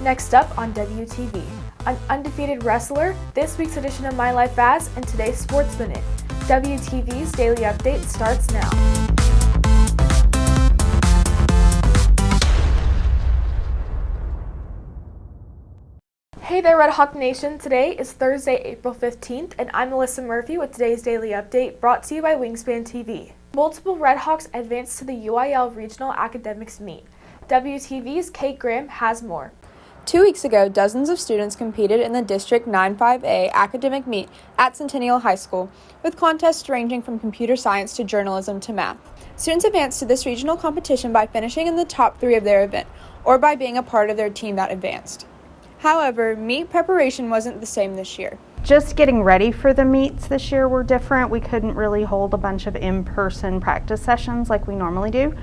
Next up on WTV, an undefeated wrestler, this week's edition of My Life As, and today's Sports Minute. WTV's daily update starts now. Hey there, Red Hawk Nation. Today is Thursday, April 15th, and I'm Alyssa Murphy with today's daily update brought to you by Wingspan TV. Multiple Red Hawks advanced to the UIL Regional Academics Meet. WTV's Kate Graham has more. 2 weeks ago, dozens of students competed in the District 9-5A academic meet at Centennial High School, with contests ranging from computer science to journalism to math. Students advanced to this regional competition by finishing in the top 3 of their event, or by being a part of their team that advanced. However, meet preparation wasn't the same this year. Just getting ready for the meets this year were different. We couldn't really hold a bunch of in-person practice sessions like we normally do,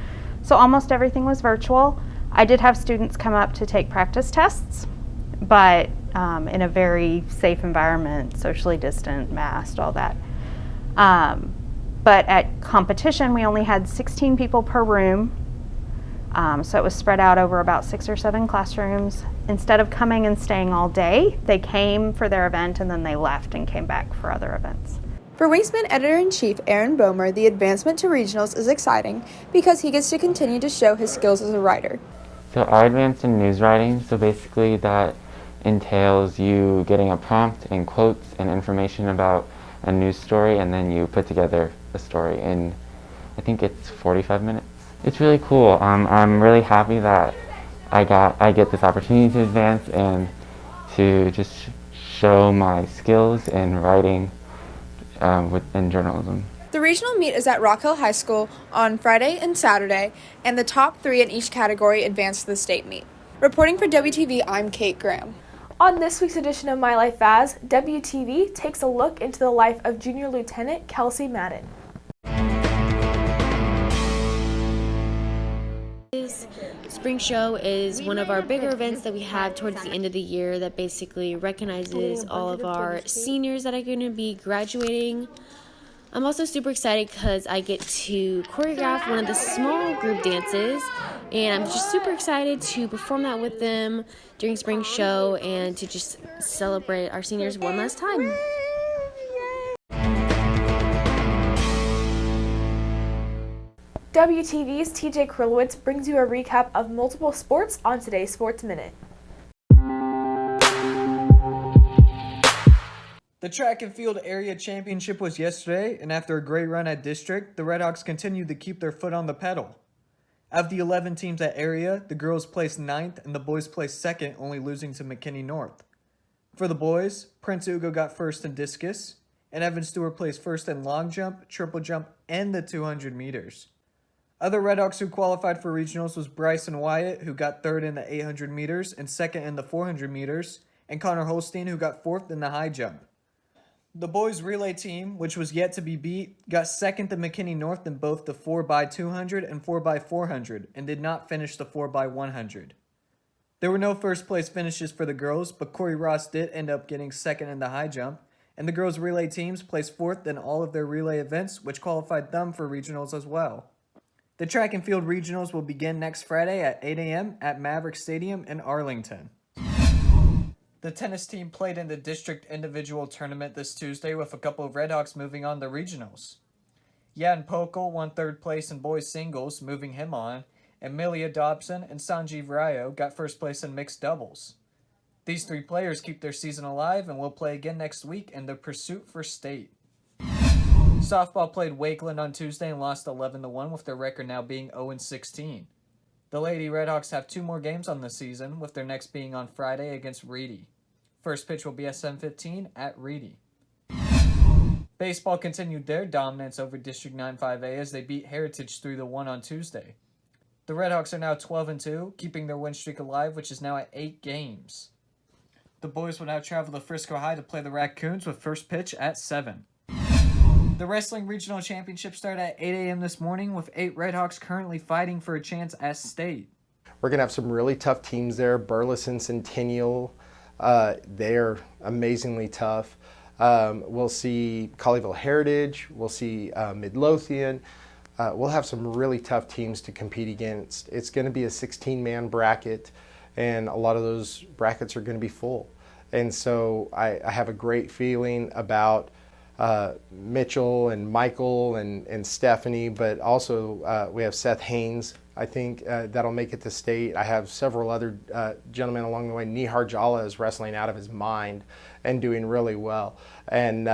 so almost everything was virtual. I did have students come up to take practice tests, but in a very safe environment, socially distant, masked, all that. But at competition, we only had 16 people per room, so it was spread out over about 6 or 7 classrooms. Instead of coming and staying all day, they came for their event and then they left and came back for other events. For Wingspan Editor-in-Chief Aaron Bomer, the advancement to regionals is exciting because he gets to continue to show his skills as a writer. So I advanced in news writing, so basically that entails you getting a prompt and quotes and information about a news story, and then you put together a story in, I think it's 45 minutes. It's really cool. I'm really happy that I get this opportunity to advance and to just show my skills in writing in journalism. The regional meet is at Rock Hill High School on Friday and Saturday, and the top 3 in each category advance to the state meet. Reporting for WTV, I'm Kate Graham. On this week's edition of My Life As, WTV takes a look into the life of Junior Lieutenant Kelsey Madden. Spring Show is one of our bigger events that we have towards the end of the year that basically recognizes all of our seniors that are going to be graduating. I'm also super excited because I get to choreograph one of the small group dances, and I'm just super excited to perform that with them during Spring Show and to just celebrate our seniors one last time. WTV's TJ Krylowitz brings you a recap of multiple sports on today's Sports Minute. The track and field area championship was yesterday, and after a great run at district, the Redhawks continued to keep their foot on the pedal. Of the 11 teams at area, the girls placed 9th and the boys placed 2nd, only losing to McKinney North. For the boys, Prince Ugo got 1st in discus, and Evan Stewart placed 1st in long jump, triple jump, and the 200 meters. Other Redhawks who qualified for regionals was Bryson Wyatt, who got 3rd in the 800 meters and 2nd in the 400 meters, and Connor Holstein, who got 4th in the high jump. The boys' relay team, which was yet to be beat, got 2nd to McKinney North in both the 4x200 and 4x400 and did not finish the 4x100. There were no first place finishes for the girls, but Corey Ross did end up getting 2nd in the high jump, and the girls' relay teams placed 4th in all of their relay events, which qualified them for regionals as well. The track and field regionals will begin next Friday at 8 a.m. at Maverick Stadium in Arlington. The tennis team played in the district individual tournament this Tuesday with a couple of Redhawks moving on to regionals. Jan Pokel won 3rd place in boys singles, moving him on, and Milia Dobson and Sanjeev Rayo got 1st place in mixed doubles. These 3 players keep their season alive and will play again next week in the pursuit for state. Softball played Wakeland on Tuesday and lost 11-1 with their record now being 0-16. The Lady Redhawks have 2 more games on the season, with their next being on Friday against Reedy. First pitch will be at 7:15 at Reedy. Baseball continued their dominance over District 9-5A as they beat Heritage 3-1 on Tuesday. The Redhawks are now 12-2, keeping their win streak alive, which is now at 8 games. The boys will now travel to Frisco High to play the Raccoons with first pitch at 7. The Wrestling Regional Championship started at 8 a.m. this morning, with 8 Redhawks currently fighting for a chance at state. We're going to have some really tough teams there. Burleson, Centennial, they're amazingly tough. We'll see Colleyville Heritage, we'll see Midlothian. We'll have some really tough teams to compete against. It's going to be a 16-man bracket. and a lot of those brackets are going to be full. And so I have a great feeling about Mitchell and Michael and Stephanie, but also we have Seth Haynes. I think that'll make it to state. I have several other gentlemen along the way. Nihar Jala is wrestling out of his mind and doing really well. And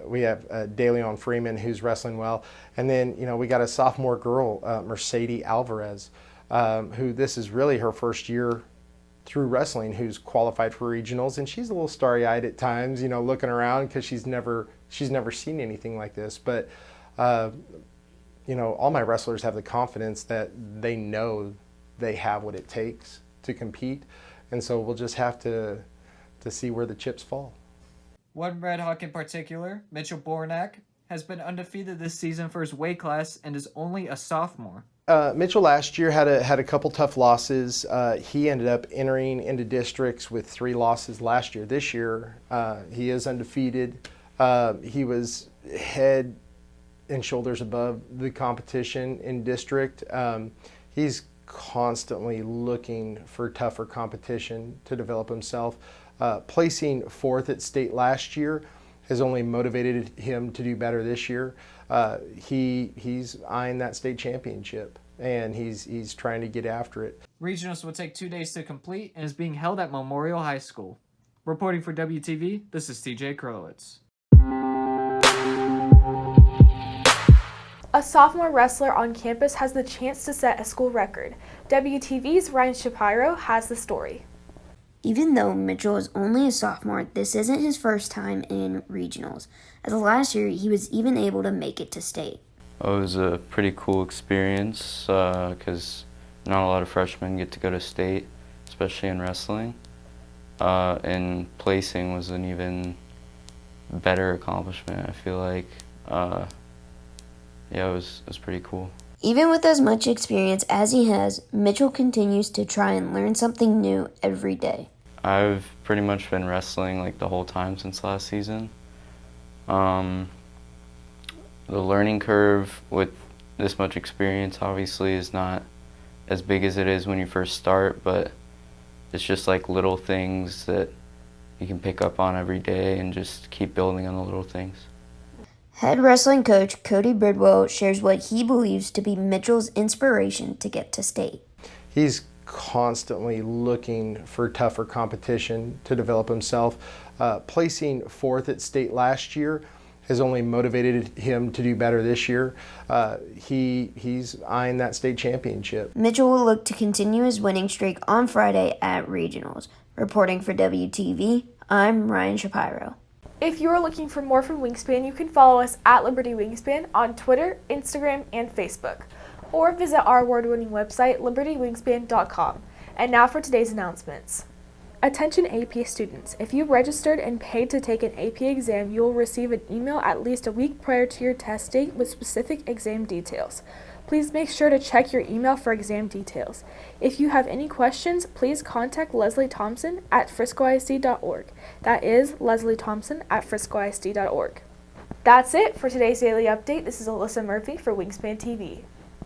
we have DeLeon Freeman, who's wrestling well. And then, we got a sophomore girl, Mercedes Alvarez, who this is really her first year through wrestling, who's qualified for regionals, and she's a little starry-eyed at times, looking around because she's never seen anything like this. But all my wrestlers have the confidence that they know they have what it takes to compete, and so we'll just have to see where the chips fall. One Red Hawk in particular, Mitchell Bornak, has been undefeated this season for his weight class and is only a sophomore. Mitchell last year had a couple tough losses. He ended up entering into districts with 3 losses last year. This year, he is undefeated. He was head and shoulders above the competition in district. He's constantly looking for tougher competition to develop himself. Placing 4th at state last year has only motivated him to do better this year. He's eyeing that state championship, and he's trying to get after it. Regionals will take 2 days to complete and is being held at Memorial High School. Reporting for WTV, this is TJ Krolowitz. A sophomore wrestler on campus has the chance to set a school record. WTV's Ryan Shapiro has the story. Even though Mitchell is only a sophomore, this isn't his first time in regionals, as last year he was even able to make it to state. It was a pretty cool experience because not a lot of freshmen get to go to state, especially in wrestling. And placing was an even better accomplishment, I feel like. Yeah, it was pretty cool. Even with as much experience as he has, Mitchell continues to try and learn something new every day. I've pretty much been wrestling like the whole time since last season. The learning curve with this much experience obviously is not as big as it is when you first start, but it's just like little things that you can pick up on every day and just keep building on the little things. Head wrestling coach Cody Bridwell shares what he believes to be Mitchell's inspiration to get to state. He's constantly looking for tougher competition to develop himself. Placing 4th at state last year has only motivated him to do better this year. He's eyeing that state championship. Mitchell will look to continue his winning streak on Friday at regionals. Reporting for WTV, I'm Ryan Shapiro. If you are looking for more from Wingspan, you can follow us at Liberty Wingspan on Twitter, Instagram, and Facebook, or visit our award-winning website, libertywingspan.com. And now for today's announcements. Attention AP students, if you registered and paid to take an AP exam, you will receive an email at least a week prior to your test date with specific exam details. Please make sure to check your email for exam details. If you have any questions, please contact Leslie Thompson at friscoisd.org. That is Leslie Thompson at friscoisd.org. That's it for today's daily update. This is Alyssa Murphy for Wingspan TV.